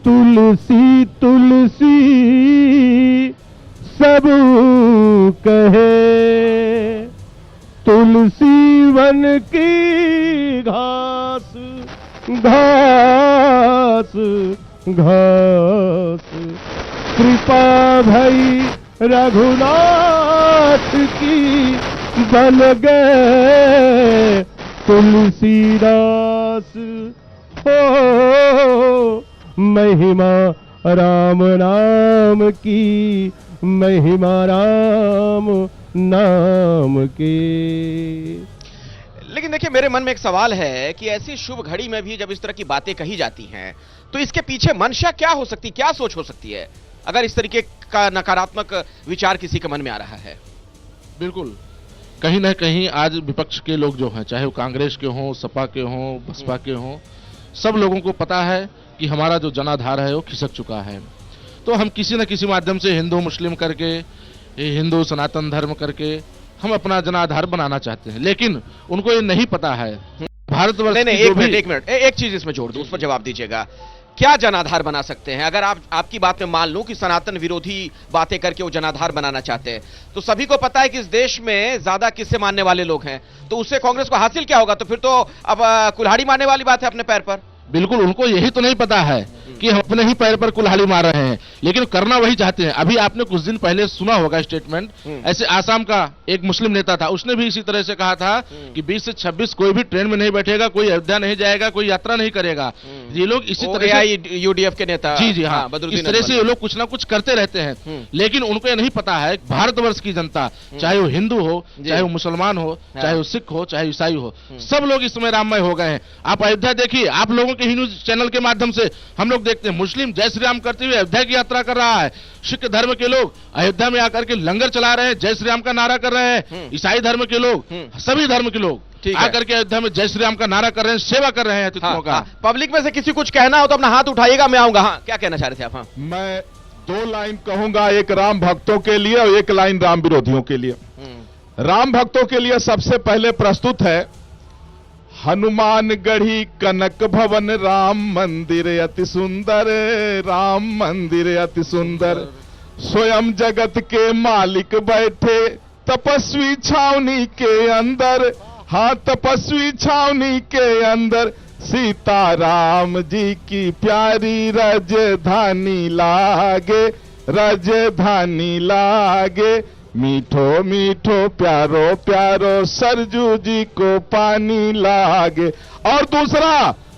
Speaker 21: तुलसी तुलसी सब कहे, तुलसी वन की घास घास घास, कृपा भई रघुनाथ की, बन गए तुलसीदास। हो महिमा राम नाम की, महिमा राम नाम की।
Speaker 1: लेकिन देखिए मेरे मन में एक सवाल है कि ऐसी शुभ घड़ी में भी जब इस तरह की बातें कही जाती हैं तो इसके पीछे मंशा क्या हो सकती, क्या सोच हो सकती है, अगर इस तरीके का नकारात्मक विचार किसी के मन में आ रहा है?
Speaker 20: बिल्कुल कहीं ना कहीं आज विपक्ष के लोग जो हैं, चाहे वो कांग्रेस के हों, सपा के हों, बसपा के हों, सब लोगों को पता है कि हमारा जो जनाधार है वो खिसक चुका है। तो हम किसी न किसी माध्यम से हिंदू मुस्लिम करके, हिंदू सनातन धर्म करके हम अपना जनाधार बनाना चाहते हैं, लेकिन उनको ये नहीं पता है भारतवर्ष।
Speaker 1: नहीं, एक मिनट, एक चीज इसमें जोड़ दूं, उस पर जवाब दीजिएगा। क्या जनाधार बना सकते हैं? अगर आपकी बात में मान लूं कि सनातन विरोधी बातें करके वो जनाधार बनाना चाहते हैं, तो सभी को पता है कि इस देश में ज्यादा किससे मानने वाले लोग हैं, तो उससे कांग्रेस को हासिल क्या होगा? तो फिर तो अब कुल्हाड़ी मारने वाली बात है अपने पैर पर।
Speaker 20: बिल्कुल उनको यही तो नहीं पता है कि हम अपने ही पैर पर कुल्हाड़ी मार रहे हैं, लेकिन करना वही चाहते हैं। अभी आपने कुछ दिन पहले सुना होगा स्टेटमेंट, ऐसे आसाम का एक मुस्लिम नेता था, उसने भी इसी तरह से कहा था कि 20 से 26 कोई भी ट्रेन में नहीं बैठेगा, कोई अयोध्या नहीं जाएगा, कोई यात्रा नहीं करेगा। ये लोग इसी तरह से
Speaker 1: यूडीएफ के नेता,
Speaker 20: जी जी हाँ, इस तरह से ये लोग कुछ ना कुछ करते रहते हैं, लेकिन उनको ये नहीं पता है भारतवर्ष की जनता, चाहे वो हिंदू हो, चाहे वो मुसलमान हो, चाहे वो सिख हो, चाहे ईसाई हो, सब लोग इस समय राममय हो गए हैं। आप अयोध्या देखिए, आप लोगों के हिंदू चैनल के माध्यम से हम लोग देखते हैं मुस्लिम जय श्री राम करते हुए अयोध्या की यात्रा कर रहा है, सिख धर्म के लोग अयोध्या में आकर के लंगर चला रहे हैं, जय श्री राम का नारा कर रहे हैं, ईसाई धर्म के लोग, सभी धर्म के लोग आकर के अयोध्या में जय श्री राम का नारा कर रहे हैं, सेवा कर रहे हैं अतिथियों का।
Speaker 1: पब्लिक में से किसी कुछ कहना हो तो अपना हाथ उठाइएगा, मैं आऊंगा। हाँ, क्या कहना चाह रहे थे आप? हाँ,
Speaker 13: मैं 2 लाइन कहूंगा, एक राम भक्तों के लिए और एक लाइन राम विरोधियों के लिए। राम भक्तों के लिए सबसे पहले प्रस्तुत है हनुमान गढ़ी कनक भवन, राम मंदिर अति सुंदर, राम मंदिर अति सुंदर, स्वयं जगत के मालिक बैठे तपस्वी छावनी के अंदर, हाँ तपस्वी छावनी के अंदर, सीता राम जी की प्यारी राजधानी लागे, राजधानी लागे, मीठो मीठो प्यारो प्यारो सरजू जी को पानी लागे। और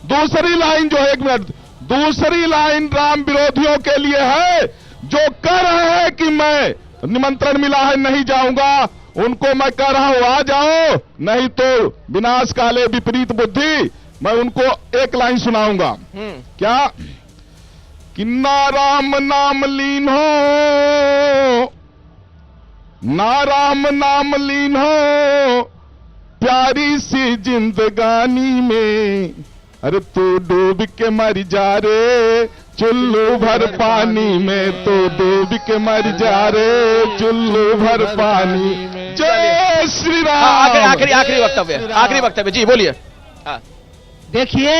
Speaker 13: दूसरी लाइन जो है, एक मिनट, दूसरी लाइन राम विरोधियों के लिए है, जो कह रहे हैं कि मैं निमंत्रण मिला है नहीं जाऊंगा, उनको मैं कह रहा हूं आ जाओ, नहीं तो विनाश काले विपरीत बुद्धि। मैं उनको एक लाइन सुनाऊंगा। क्या कि ना राम नाम लीन हो, ना राम नाम लीन हो, प्यारी सी जिंदगानी में, अरे तू डूब के मर जा रे चुल्लू भर पानी में, तो डूब के मर जा रे चुल्लू भर पानी में। जय श्री राम।
Speaker 1: आखिरी वक्तव्य जी, बोलिए।
Speaker 14: देखिए,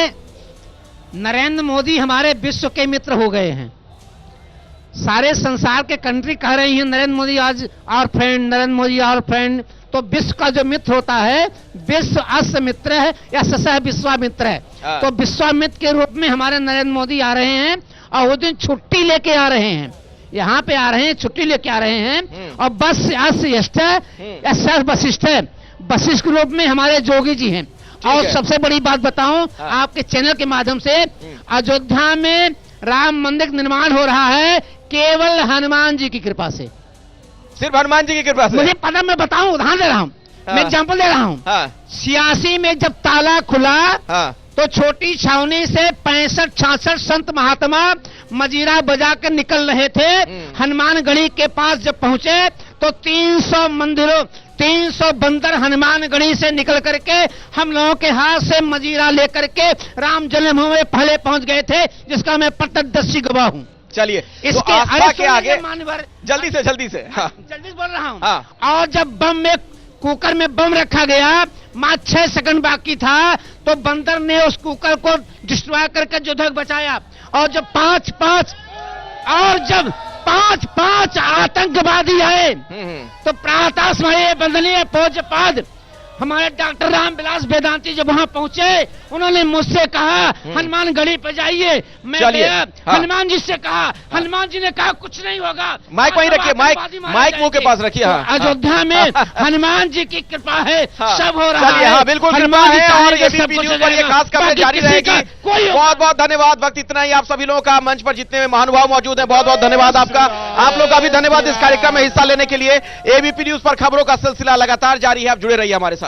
Speaker 14: नरेंद्र मोदी हमारे विश्व के मित्र हो गए हैं। सारे संसार के कंट्री कह रही हैं नरेंद्र मोदी आज our friend, Narendra Modi our friend. तो विश्व का जो मित्र होता है, विश्व अस्य मित्र है या ससह विश्वामित्र है। तो विश्वामित्र के रूप में हमारे नरेंद्र मोदी आ रहे हैं, और वो दिन छुट्टी लेके आ रहे हैं, यहाँ पे आ रहे हैं, छुट्टी लेके आ रहे हैं। और बस वशिष्ठ है, वशिष्ठ के रूप में हमारे जोगी जी हैं। और सबसे बड़ी बात बताऊं आपके चैनल के माध्यम से, अयोध्या में राम मंदिर निर्माण हो रहा है केवल हनुमान जी की कृपा से।
Speaker 1: सिर्फ हनुमान जी की कृपा से?
Speaker 14: मुझे पता, मैं बताऊं, उदाहरण दे रहा हूं, मैं एग्जांपल दे रहा हूं। 86 में जब ताला खुला, तो छोटी छावनी से 65-66 संत महात्मा मजीरा बजाकर निकल रहे थे। हनुमानगढ़ी के पास जब पहुंचे तो 300 मंदिरों, 300 बंदर हनुमानगढ़ी से निकल करके हम लोगों के हाथ से मजीरा लेकर के राम जन्मभूमि में पहले पहुंच गए थे, जिसका मैं प्रत्यक्षदर्शी गवाह हूं।
Speaker 1: चलिए,
Speaker 14: इसके
Speaker 1: तो आस्था के आगे
Speaker 14: जल्दी से
Speaker 1: जल्दी
Speaker 14: बोल रहा हूं। और जब बम में, कुकर में बम रखा गया, मात्र 6 सेकंड बाकी था, तो बंदर ने उस कुकर को डिस्ट्रॉय करके योद्धक बचाया। और जब पांच आतंकवादी आए, तो प्रातः समय वंदनीय पूज्यपाद हमारे डॉक्टर रामविलास वेदांती जब वहां पहुंचे, उन्होंने मुझसे कहा हनुमानगढ़ी पे जाइए। मैं गया, हनुमान जी से कहा, हनुमान जी ने कहा कुछ नहीं होगा।
Speaker 1: माइक वहीं रखिए, माइक मुंह के पास रखिए।
Speaker 14: अयोध्या में हनुमान जी की कृपा है, सब हो रहा है।
Speaker 1: हाँ, बिल्कुल कृपा है, और एबीपी न्यूज पर ये खास कवरेज जारी रहेगी। बहुत बहुत धन्यवाद। वक्त इतना ही। आप सभी लोगों का मंच पर जितने महानुभाव मौजूद हैं, बहुत बहुत धन्यवाद आपका। आप लोग का भी धन्यवाद इस कार्यक्रम में हिस्सा लेने के लिए। एबीपी न्यूज पर खबरों का सिलसिला लगातार जारी है, आप जुड़े रहिए हमारे साथ।